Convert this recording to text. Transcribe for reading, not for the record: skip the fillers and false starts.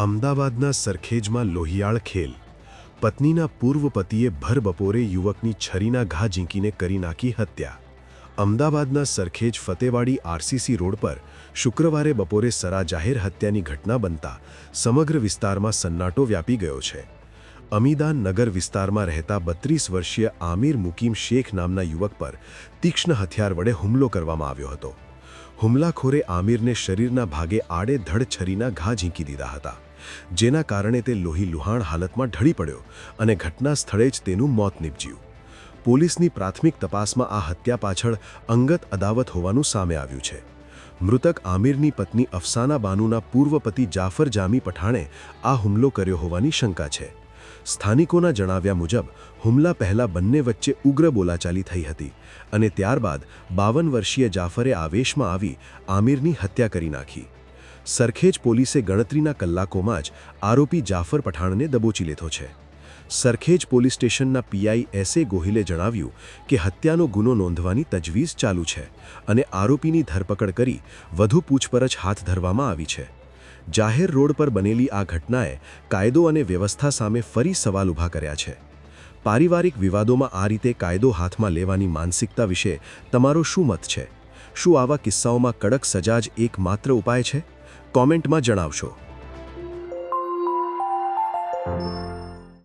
અમદાવાદના સરખેજમાં લોહિયાળ ખેલ. પત્નીના પૂર્વ પતિએ ભર બપોરે યુવકની છરીના ઘા ઝીંકીને કરી નાખી હત્યા. અમદાવાદના સરખેજ ફતેવાડી આરસીસી રોડ પર શુક્રવારે બપોરે સરાજાહેર હત્યાની ઘટના બનતા સમગ્ર વિસ્તારમાં સન્નાટો વ્યાપી ગયો છે. અમીદાન નગર વિસ્તારમાં રહેતા 32 વર્ષીય આમિર મુકીમ શેખ નામના યુવક પર તીક્ષ્ણ હથિયાર વડે હુમલો કરવામાં આવ્યો હતો. હુમલાખોરે આમિરને શરીરના ભાગે આડેધડ છરીના ઘા ઝીંકી દીધા હતા, જેના કારણે તે લોહીલુહાણ હાલતમાં ઢળી પડ્યો અને ઘટના સ્થળે જ તેનું મોત નીપજ્યું. પોલીસની પ્રાથમિક તપાસમાં આ હત્યા પાછળ અંગત અદાવત હોવાનું સામે આવ્યું છે. મૃતક આમિરની પત્ની અફસાના બાનુના પૂર્વ પતિ જાફર જામી પઠાણે આ હુમલો કર્યો હોવાની શંકા છે. સ્થાનિકોના જણાવ્યા મુજબ હુમલા પહેલા બંને વચ્ચે ઉગ્ર બોલાચાલી થઈ હતી અને ત્યારબાદ 52 વર્ષીય જાફરે આવેશમાં આવી આમિરની હત્યા કરી નાખી. સરખેજ પોલીસે ગણતરીના કલાકોમાં જ આરોપી જાફર પઠાણને દબોચી લીધો છે. સરખેજ પોલીસ સ્ટેશનના પીઆઈ એસ.એ. ગોહિલે જણાવ્યું કે હત્યાનો ગુનો નોંધવાની તજવીજ ચાલુ છે અને આરોપીની ધરપકડ કરી વધુ પૂછપરછ હાથ ધરવામાં આવી છે. જાહેર રોડ પર બનેલી આ ઘટનાએ કાયદો અને વ્યવસ્થા સામે ફરી સવાલ ઊભા કર્યા છે. પારિવારિક વિવાદોમાં આ રીતે કાયદો હાથમાં લેવાની માનસિકતા વિશે તમારો શું મત છે? શું આવા કિસ્સાઓમાં કડક સજા જ એકમાત્ર ઉપાય છે? કોમેન્ટમાં જણાવશો.